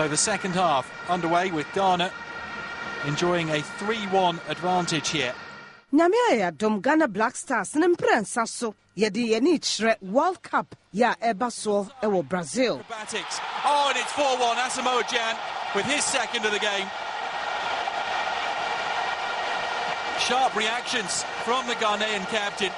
So the second half underway with Ghana enjoying a 3-1 advantage here. Nyamia Adom Ghana Black Stars n'mpren saso yedi yeni chre World Cup ya ebaso ewo Brazil. Acrobatics. Oh, and it's 4-1. Asamoah Gyan with his second of the game. Sharp reactions from the Ghanaian captain.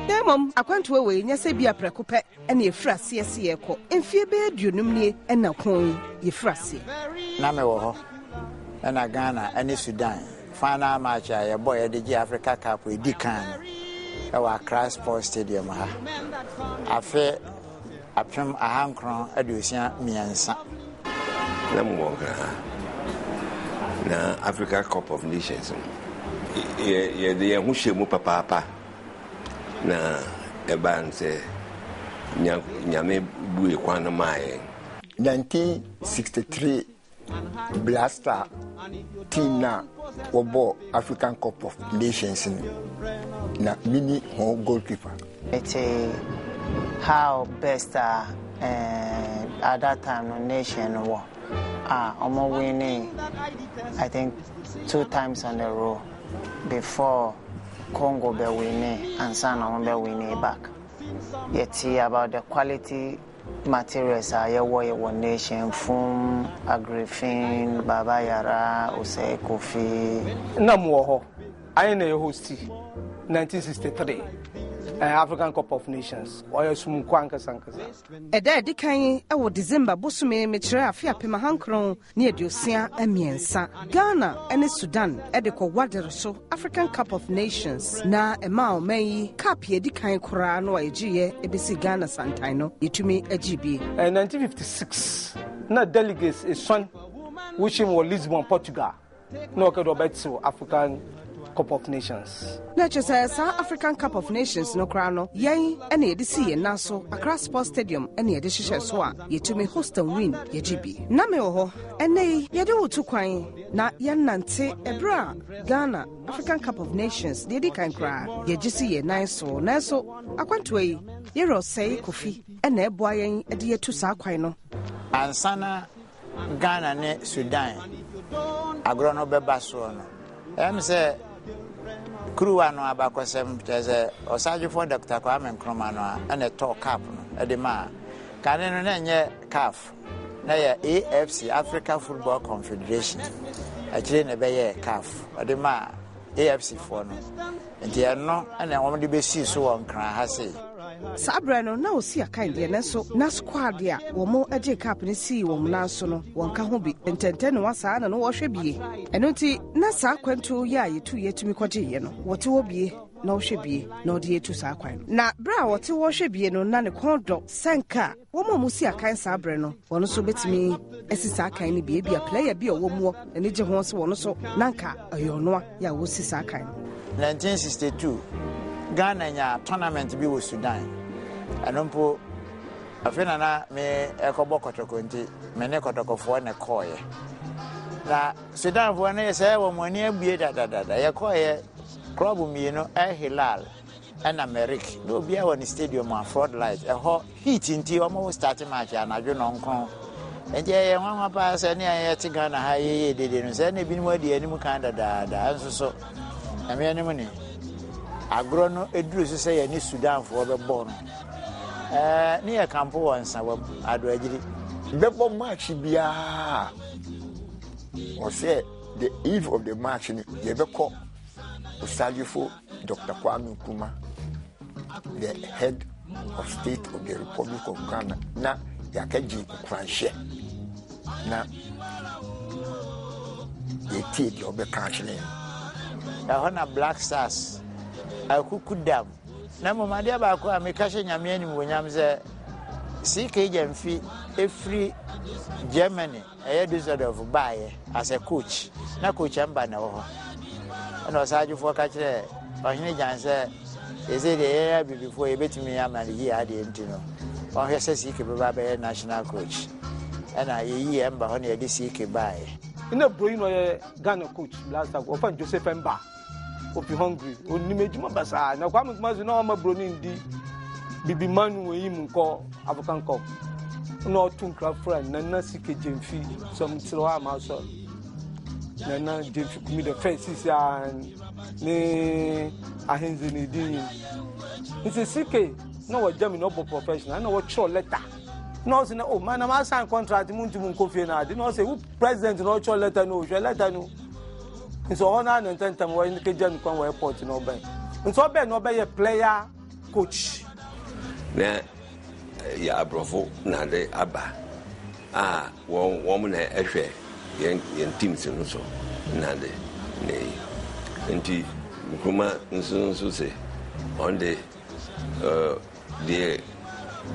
Demom akwanto we nyese bia prekope ene efrase ese yeko emfie be aduonum nie ena kon yefrase na me wo ho na Ghana ene Sudan final match ya boy de G Africa Cup we di kan e wa Accra Sports Stadium ha afi apem ahankron aduosia miensa na mo na Africa Cup of Nations ye de hu shemu papa na eban se nyame buye kwana mae 1963 Blaster team na obo African Cup of Nations na mini home goalkeeper. It's how best at that time no nation war almost winning I think 2 times on the row before Congo be winning and Sana be winning back. Yet about the quality materials are your nation from Agrifin, Baba Yara, Ose Kofi. Namuho, I know host 1963 African Cup of Nations. Oya sumu kwanka sankasa. Eda di kan ewo December bosume mechire afia pema hankron ne aduosia amiensa. Ghana ene Sudan edeko wadere so African Cup of Nations na ema o mayi cup ye di kan kora no ajiye ebesi Ghana santan no yetumi ajibi. 1956 na delegates is son which in Lisbon, Portugal. No kedo betso African Cup of Nations. Na chese sa African Cup of Nations no kra no yen ene yede si yen naso Accra Sports Stadium ene yede hihye so a yetumi host and win yegibi. Na me wo ho ene yede wotu kwan na yen nante ebra Ghana African Cup of Nations yede kan kra yegisi yen nan so na so akwanto yi yero sei kofi ene eboa yen ede yetu sa kwan no ansana Ghana ne Sudan agro no beba so no em say Kruwa no abakosem teze osaje for Dr. Kwame Nkrumah no and a talk cap no edema kan no na nye CAF na ya AFC Africa Football Confederation akire na be ye CAF edema AFC for no enti no na won de be si so won kran ha sei Sabra no na osi akan de na so na squad ya wo mo age cap ne si wo na so no won ka ho bi entente no wasa na no wo hwe bie eno ti na sa kwanto ya yetu yetumi kwaje ye no wote wo bie na wo hwe bie na odi yetu sa kwan na bra wote wo hwe bie no na ne kondo sanka wo mo musi akan Sabra no wono so betimi esisa akan ne bie bia player bi wo mo ene je ho so wono so nanka ayono ya wo sisa akan 1962 Ghana nya tournament bi wo Sudan anompo afena na me ekobo kotoko nti me ne kotoko fo ne koye na Sudan fo ne se wo moni abue dadada ye koye club mi no Hilal and America do bia won stadium a floodlight ho heat nti o mo start match anadwo no nkon enti ye nwa pa se ne ye ti Ghana ha ye dede no se ne bi mu adi anim kan dadada anso so na me anim ni agro no eduru so say ni Sudan fo be born ni e campo wansa wam ado agiri Be bo match bia or say the eve of the match ni ye be call Osadifo Dr. Kwame Nkrumah, the head of state of the Republic of Ghana na yakaji kwanhye na yeti di obe kanchene na Black Stars akukudam na momade ba ko amekashe nyame ani wonyam ze CK Jamfi every Germany Düsseldorf bae as a coach na coach amba na wo na osaje fo ka kire ohene janse eze de ya before e betimi amani yi ade ntino o hwese CK baba be national coach na yi amba ho na e de CK bae ina bro no Ghana coach last time ofan Joseph Mba opi hungry oni mejuma basa na Kwame Nkrumah no ma bro ni ndi bibi manu we yim nko African Cup no to club friend na sike jemfi some tiro ma so na jemfi kumi the faces and ne ahenze ne din it's sike no wa jam no professional na wa show letter no say oh man am sign contract muntu kofi na ade no say who president no show letter no so honor and tentem wa in ke jam kon airport no ben so be no be player coach na ya abrofo na de aba wo na ehwe yen teams no so na de ne enti kuma nso se on the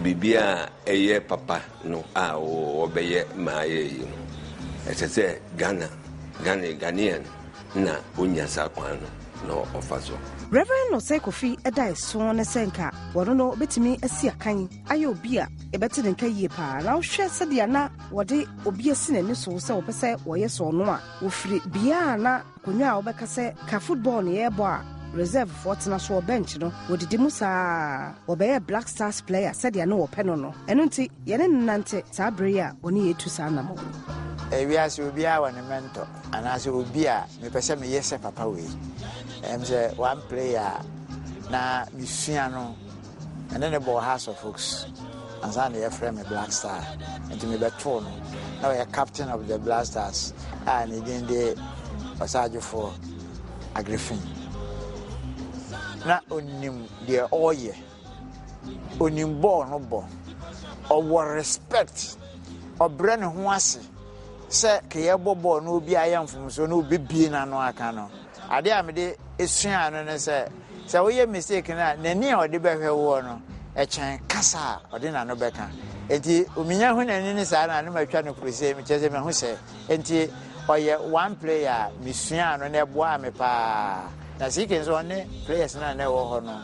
bibia eye papa no obeye maaye yi ese Ghanaian na unyasa kwan no ofaso Reverend Osei Kofi edai so ne senka wono no betimi asi akan aye obi a ebeti ne nka yie pa na hwe sede na wode obi asi ne so se opese woye so no a ofiri bia na konwa a obeka se ka football ne yebo a reserve for tena so bench no wodidi musa obeye Black Stars player sede na wo peno no eno nti ye ne nante sa bere a oni yetu sa na mo we as obi a wan mentor and as obi a me pese me yese papa we say one player na misua no and then the ball house of folks and then the frame a Black Star and to me beto no now a captain of the Black Stars and he didn't dey Osajo for a Griffin na onim de oye onim ball no ball or respect or brand ho ase say ke ye ball no bi ayamfum so no bibie na no aka no ade amede esua no ne say we ye mistake na nani a ode behwe wo no e chen kasa ode na no beka enti ominya hu nani ne sa na no matwa no prose mi chese me hu say enti oye one player misua no ne boa me pa na sike so ne players na ne wo ho no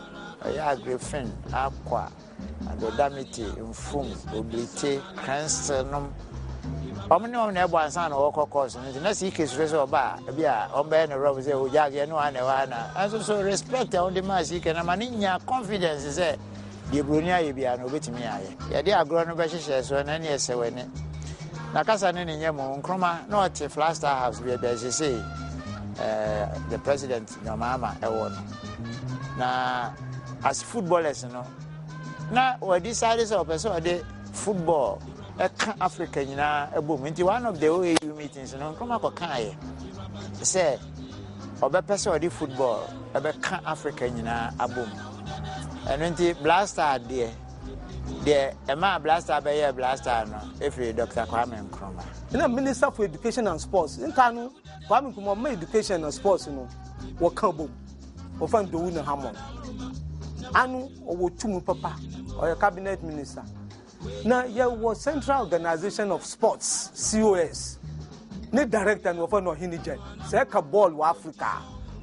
ya Griffin akwa adodamiti mfum oblite cranston omni na ebo ansa na wo kokos na sike so ba bia ombe na rob say o jage no ana wa na aso so respect on the match sike na maninya confidence say de broni aye bia na obetimi aye ye de agro no be hyehyɛ so na ne esewane na kasa ne nyɛ mo nkroma na ɔte Black Star House bia be say the president no mama ewo no na as footballers no na we decided so person de football Africa nyina ebom nti one of the OAU meetings no nkroma ko kan say obepese odi football ebeka Africa nyina abom eno nti Black Star de ema Black Star be ye Black Star no every Dr. Kwame Nkrumah na Minister for Education and Sports nkanu Kwame Nkrumah ma education and sports no wo kan bom wo fan do wu na hamon anu owo tumu papa or cabinet minister na ye was Central Organization of Sports COS ne director no for no hinijan say ka ball wa Africa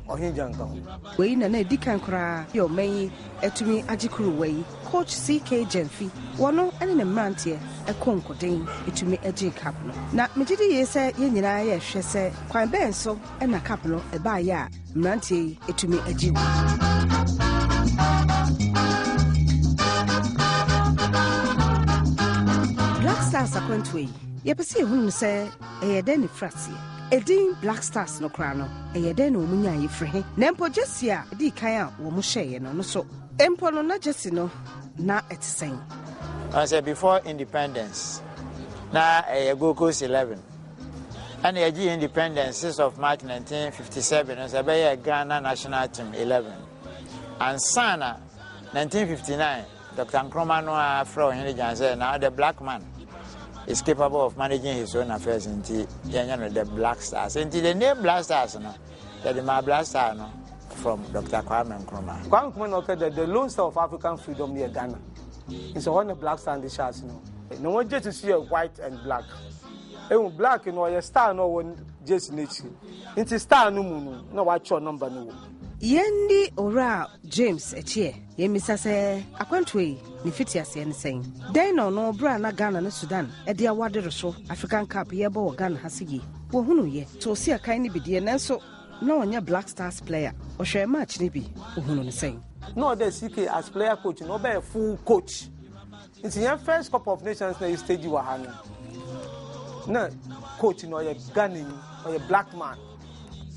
o hinjan kan we na dikan kra yo mai etumi agikuru we coach CK Jemfi wono ene ne mrantie ekonkoden etumi agi cap no na megidi ye say ye nyina ye hwe say kwan ben so na cap no e ba ye a mrantie etumi agi Black Stars akwentwe ye pese ehunu se eyede ne frase edin Black Stars no kra no eyede na omunya yefre na empo jesi a di kan a wo mo hyeye no so empo no na jesi no na etisen I said before independence na Gokos 11 and the independence 6th of March 1957 as a Ghana national team 11 and Sana 1959 Dr. Nkrumah no afro Hinijan said now the black man is capable of managing his own affairs until the Black Stars. Until the name Black Stars, no, the Black Star no, from Dr. Kwame Nkrumah. Kwame Nkrumah okay, the Lone Star of African freedom near Ghana. It's one of Black Star in the shots, no. No one just to see a white and black. Black, you know, a star no one just nature. It's a star no moon, no watch your number no. Yendi ora James echie yemisa se akwantwe ni fitiase ne sen den no bra na Ghana ne Sudan e dia wadere so African Cup ye bo Ghana hasigi wo hunu ye to si akan ne bidie nanso na onya Black Stars player o hwe match ne bi wo hunu ne sen no the CK as player coach no be full coach It's your first Cup of Nations na stage wahano. Na coach no ye Ghanaian or a black man.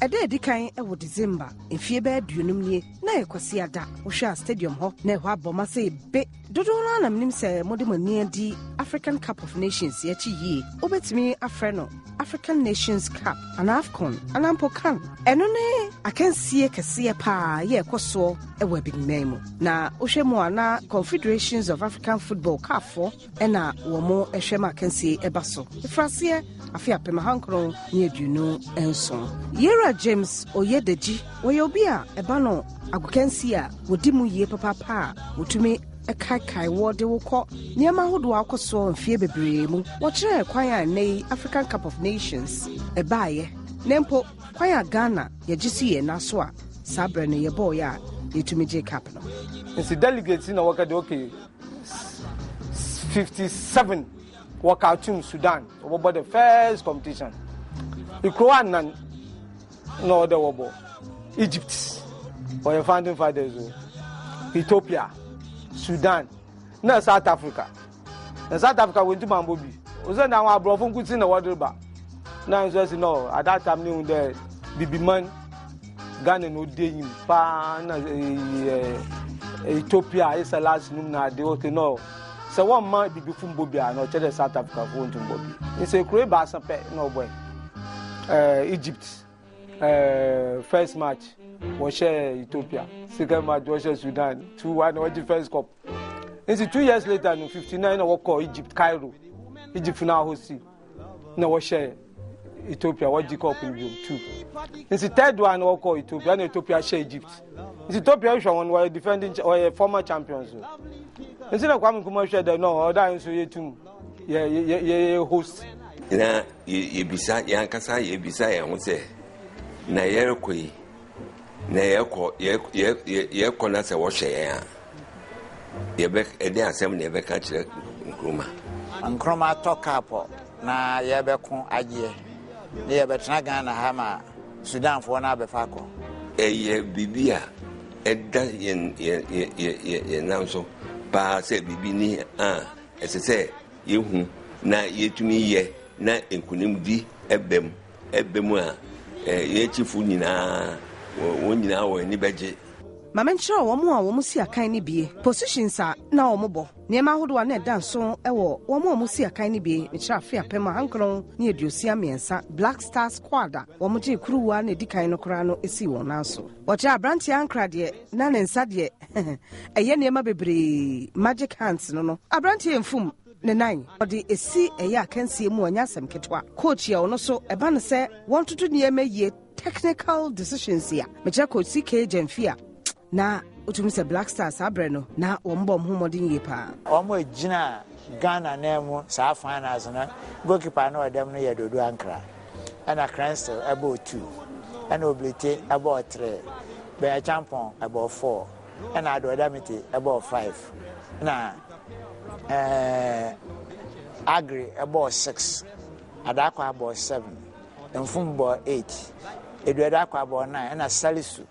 Ede dikan e wo December efie be aduonum nie na yekwasi ada wo hwa stadium ho na ho aboma se be dodo na nam nim se modemani di African Cup of Nations ye chi yi obetimi afre no African Nations Cup and AFCON and ampokan eno ne akansie kese pa ye ekoso e wa bignam na wo hwe mu ana Confederations of African Football CAF ena wo mo ehwe ma akansie eba so ifrase afia pema hankron ni aduonu enso Yera James Oyedeji Oyobia Ebano Agukensi a wodi mu yie papa wotumi ekai wode wokọ niema hodo akoso mfie bebree mu wɔkyerɛ kwan a nei African Cup of Nations ebaaye nempo kwan a Ghana yɛgisi yɛ naso a sabre no yɛbɔ ya yɛtumi gye cup no nsi delegates na wɔkade okay 57 workout team Sudan about the first competition Ikroanan no other wobo Egypt or your founding fathers Ethiopia Sudan na South Africa went to Mambobi was now our brother good in the water bar now just no at that time knew the BB man Ghana no day pa Ethiopia is a last noon na they okay no so one man BB from Bobia no tell South Africa going to Bobby it's a great bass no boy Egypt first match was share Ethiopia, second match was share Sudan, 2-1 was the first cup. It's 2 years later, in 59, I was called Egypt, Cairo. Egypt now host no was share Ethiopia, was the cup in 2. It's the third one was called Ethiopia, and Ethiopia share Egypt. It's Ethiopia one were defending or former champions. Instead of coming commercial, they know other answer you too. Yeah, host. Na yebisa yankasa yebisa ya nwose na yerekoi na yekọ na se wo hwe ya yebe ede asem na yebe ka kire nkroma tokapo na yebe ko agye na yebe tena Ghana ha ma Sudan fo na abefa ko eye bibia eda ye nanso ba se bibi ni esese yehu na yetumi ye na enkunim di ebem a yechifu nyina wonyina wo ni beje mamenkyerɛ wɔ mo a wɔ mo si akan ne bie positions a na wɔ mo bɔ niema hodo na ɛda nso ɛwɔ wɔ mo a mo si akan ne bie mekyerɛ afia pɛm a hankron ne aduosia miɛnsa Black Star Squad a wɔ mo gye kuruwa na edikan no koraa no esi wɔn nanso wɔkyerɛ abranteɛ ankra deɛ na ne nsa deɛ ɛyɛ niema bebree magic hands no abranteɛ mfum ne nine ɔde esi ɛyɛ akansie mu ɔnya asɛm ketwa coach yɛ ɔno so ɛba ne sɛ wɔn toto niema yie technical decisions ya mekyerɛ coach CK Jamfia na utumi se Black Stars abre no na wombom homodin ye pa omo gina Ghana na mu sa finals na goalkeeper na odem no ye dodo ankra ana Cranston about 2 ana Oblete about 3 be champion about 4 ana Adodamiti about 5 na Agri about 6 Adakwa about 7 Mfumbo 8 Eduadakwa about 9 ana Salisu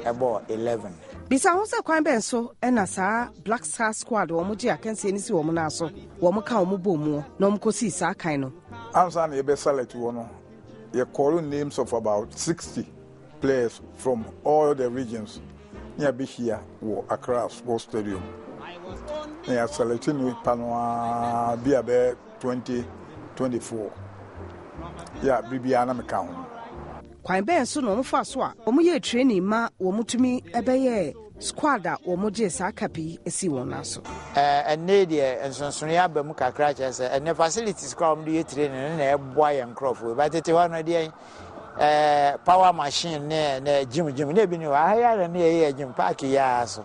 about 11. Bisa ho se kwan ben so na saa Black Star Squad wo mo gye akanse ni si wo mo na so wo mo ka wo mo bɔ mu na wo mo kosi saa kan no ansa na ye be select wo no ye call names of about 60 players from all the regions near be here wo Accra Sports Stadium na ya selecting we panwa be about 2024 ya bibia na me ka ho kwan ben so no mo fa so a wo mo ye training ma wo mutumi ebeye squad a wo mo gye saa kapi esi won na so ene de ensonsono ya ba mu kakra che se ene facilities kwa mo de training na eboa ye nkrofo ba tete wa no de power machine na gym na bi ni wa ha ya na ye gym park ya so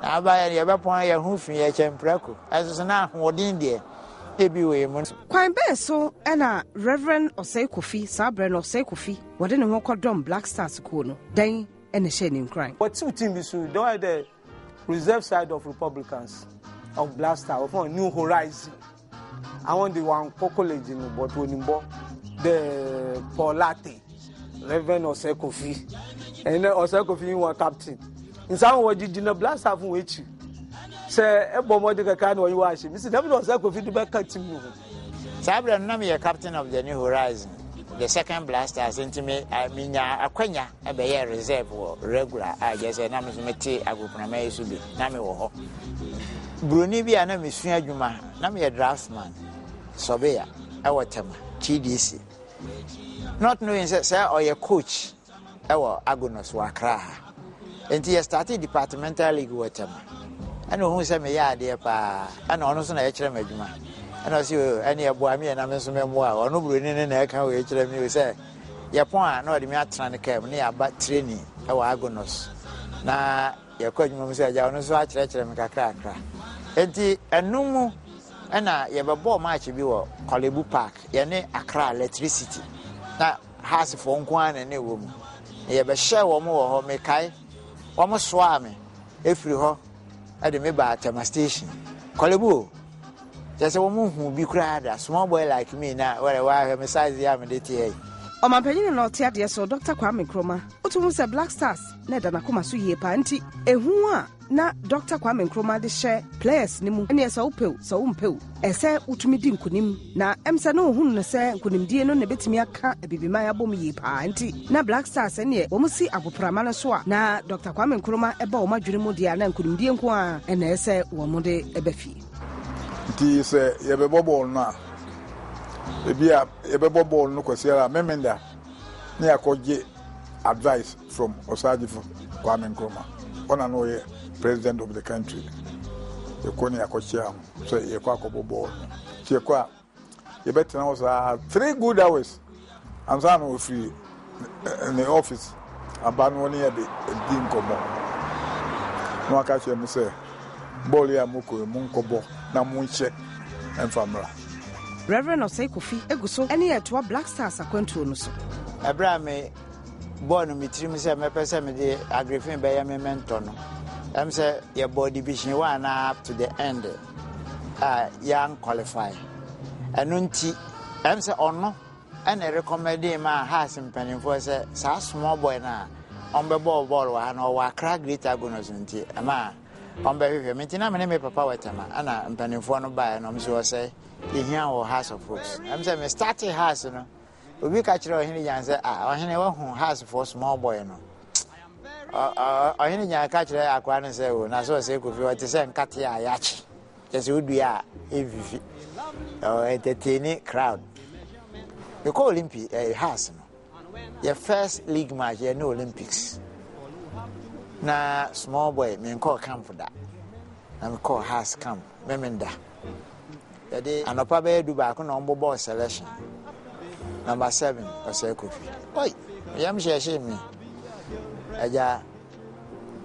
na ba ye be pon ye hu fi ye chemprako aso na hodin de kwan be so na Reverend Osei Kofi Sabre no Osei Kofi wode ne ho kodom Black Stars ko no dan ene hye ne nkran what two teams so they the reserve side of Republicans of Black Stars of New Horizon I want the one college in but onimbo the Paulate Reverend Osei Kofi and Osei Kofi one captain in some way the Black Stars from which say e bo mo de ka no you wash me say dem no say Kofi Duba ka team no Sabra na me captain of the New Horizon the second blasters into me minya akwanya e be ye reserve regular I just say na me so meti agopuna me so bi na me wo ho Bruni bi ana me sua adwuma na me draftsman Sobeya e wotema TDC not knowing say or your coach e wo Agonos wa Accra enti ye started departmental league wotema ana hu say me ya de pa ana ono so na ye kire madwuma ana si ani eboa me na me so me moa ono Bruni ne na e kan we kire me say ye pon a na odi me atena ne kam ne ya ba training e wo Agonos na ye kwa adwuma me say ja ono so a kire me kakra akra enti enumu ana ye bebo match bi wo Kolebu Park ye ne Accra Electricity na house for nkwan na ne wo mu ye be share wo mo wo ho me kai wo mo so ame efiri ho e de me ba Tema station Kolebu just wo mo hu bi kura da small boy like me na where wa me size ya me de tie Omampanyin no tia de so Dr. Kwame Nkrumah otumu se Black Stars na da nakoma so yie pa nti ehu a na Dr. Kwame Nkrumah de share players ni mu ene esa upew so umpew ese utumi di nkunim na emse no hu no se nkunimdie no ne betimi aka ebibima ya bom yie pa nti na Black Stars ene wo musi aboprama no so a na Dr. Kwame Nkrumah eba wo madwene mu dia na nkunimdie nko a ene ese wo mo de ebafi nti se ye be bobol na ebia ebebo ball no kwasiara memenda ne akoje advice from Osagyefo Kwame Nkrumah ona no ye president of the country ye koni akochia so ye kwa akobo ball ye kwa ye betina was 3 good hours anza no free in the office abanu ne ye be din komo no aka che me say ball ya muko munkobo na munche enfamra Reverend Osei Kofi eguso ene yetwa Black Stars akwantuo no so Ebra me born mitiri me say me pese me de agrifin be ya me mentor no em say your body division 1 up to the end young qualify enunti em say ono ene recommend ma has mpanimfo say sa small boy na on be ball wa na wa Accra Greater Agonos nti ama on be hwehwe menti na me papa wetama ana mpanimfo no ba na mso say here or house of folks. I'm saying me starting house no. Obi ka kire ohini jan say ohini wa hu house for small boy no. Ohini jan ka kire akwa no say o na so say Kofi what say nkate ya yachi. Just udua evivi. Entertaining crowd. We call Olympic house no. Your first league match you no Olympics. Na small boy me call camp for that. Na me call house camp. Memenda. And up a do back on ball selection. Number 7 Osei Kofi. Oi, yam share me. Aja,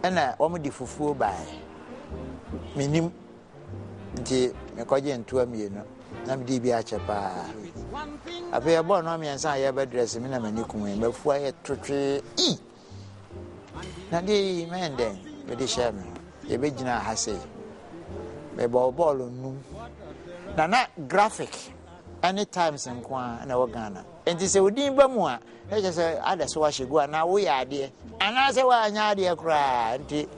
and I almost fufu by minim. The Mekoji to a million. Nam DBA chapa. I pay a bon army and say, I dress him in a manicum, but for a tree. Nadi man then, but the shaman. The Virginia has said, "Me ball no." Na graphic anytime senkwa na wogana enti se odin ba mu a e je se ada so wahye na wo ya ade ana se wa anya ade kura enti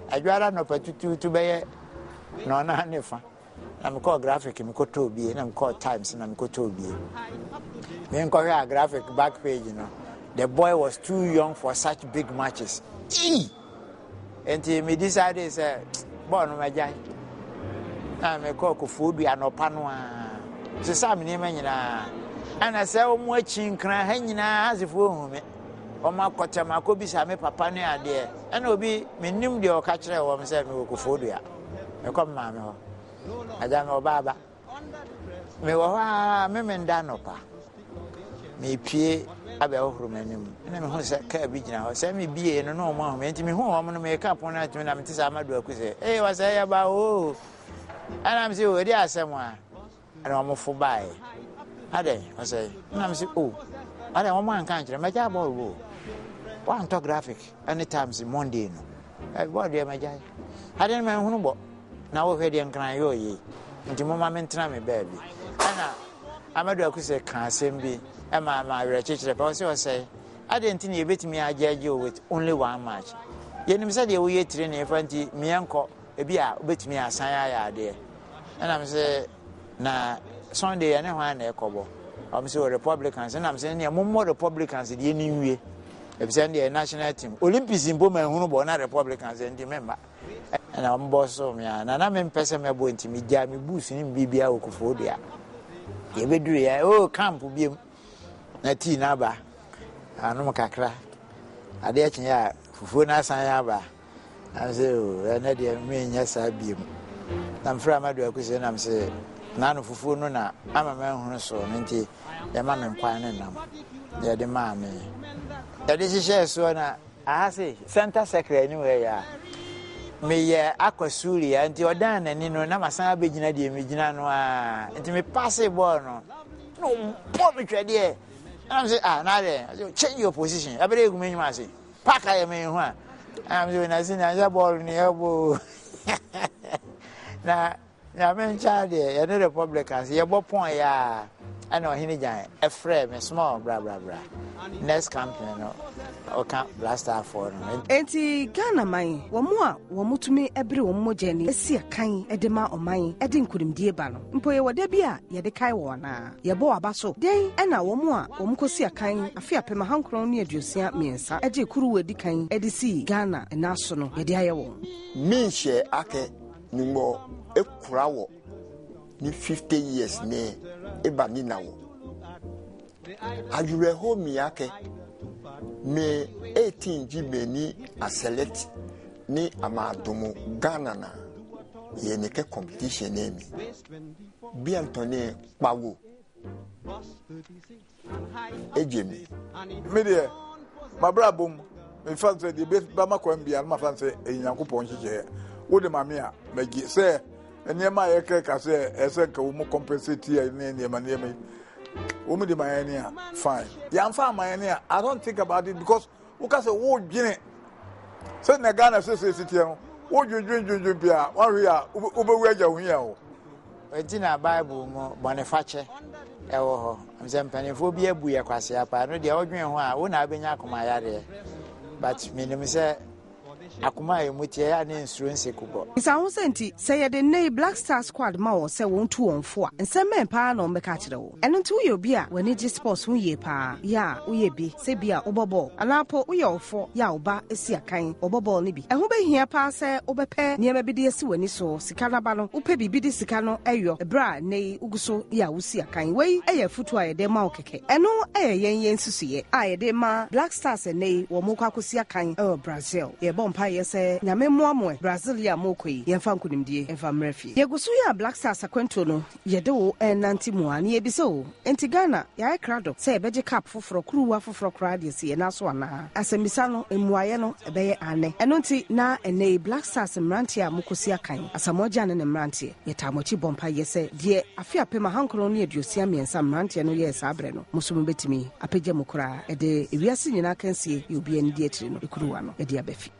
adwara no patutu be ye no na nefa na me call graphic me ko to bi na me call times na me ko to bi me ko ya graphic back page you know the boy was too young for such big matches enti me decided say boy no majai me call Kofi anopa no a se sa me nyema nyina ana se o mu achi nkran ha nyina azefo hu me o ma kotema ko bisa me papa ne ade ana obi menim de o ka kire wo me se me Kofi me kom ma me ho aja me baba me wo ha me nda nopa me pie abe ohuru manim na me hu se ka bi gina ho se me bie no no mo me nti me hu ho mo no me ka pon na timi na me ti sa amadu akuse wa se ya ba o and I'm saying, where are someone? I don't want for buy. Ade, I say, and I'm saying, oh, I don't want country. My job all go. One talk graphic, anytime Monday. I bought there, my guy. I didn't mind who bought. Now we're ready and cry, yo, ye. Into Mamma Mentrami, baby. Anna, I'm a doctor, say, can't send me. And my register, also say, I didn't think you beat me, I judge you with only one match. Yen said you were training in front of me uncle. ebi a obetumi asan ya ade and am say na Sunday ene ho na ekobo am say Republicans and am say ne mo Republicans de ni nwie ebi say the national team Olympics imbo ma hunu bo na Republicans and the member and am boss so me na me pese me bo ntimi dia me boost ni bibia okufo dia ye beduru ya camp biem na ti na ba anu kakra ade a ya fufuo na san ya ba am say na de me nya sa biem na mfra madu akuse na mse na no fufuo no na ama me hunu so nti ya ma me nkwan ne nam ya de ma me ya de hihye so na ahase center secretary anyway ya me ye akwasuri ya nti odan na ni no na masan abegina de megina no a nti me pass ball no po me twede am say na de change your position abere egu me nyuma say paka ye me hu a am say na sin na ball ni ebo na men child ye the Republicans ye bo pon ya ana ohini jan e frame me small bra next campaign no o can blaster for no enti Ghana man wo mo a wo mutumi ebere wo mogya ni esi akan edema oman edi nkurimdie ba no mpo ye wode bia ye de kai wo na ye bo aba so den na wo mo a wo mkosi akan afi apema hankron ne aduosia miensa edi kuru wedi kan edi si Ghana na so no ye de aye wo min hye ake nimbo ekura wo ni 50 years ne eba ni na wo ajure ho mi ake me 18 jimeni a select ni amadomo Ghana na ye ne ke competition ne mi bi antone pawo ejemi media my brabum in fact the best ba makwambia ma fanse enyankopon hije wo de mame a magi say enema ye ka say ese ka wo compensate ya ne ma women the Miami fine. Yeah, I'm Miami. I don't think about it because because a war gene. So na Ghana say city no. What you drink bia. One we are ube here. Ejina Bible mo Boniface ewo ho. Amse mpanifo bi abu ye kwase apa no de odwen ho a wo na abenya akoma yare. But minim say akoma e mutie ya na insurance kubo. Isa ho senti say ye de nei Black Star Squad ma wo say won tu wonfo a nsem pa na o meka kire wo. Eno nti wo ye obi a wani gi sports wo ye pa. Ya wo ye bi say bia obobo. Alapo wo ye ofo ya oba esi akan obobo ne bi. Eho be hia pa say obepe niema bi de esi wani so sika na ba no upe bibi di sika no eyo ebra nei uguso ya wo si akan wei eye futu a ye de ma okeke. Eno eye yen susuye a ye de ma Black Stars nei wo mo kwakosi akan Brazil. Ye bompa ye say nyame moamoe Brazilia mokoi yemfa nkunimdie emfa mrefi yegusu ya Black Stars akwento no yede wo enanti muani ebise o enti Ghana ya krado say ebeje cap foforo kuruwa foforo krade sie na so ana asemisa no emuaye no ebeye ane eno nti na ene Black Stars mranti a mukosi akan asamoja ne mranti yetamochi bompa yese die afia pema hankro ne aduosia miensa mranti no ye sabre no musumu betimi apegye mukura ede ewiase nyina kansie ye obi ani die tiri no ekuruwa no ede abefi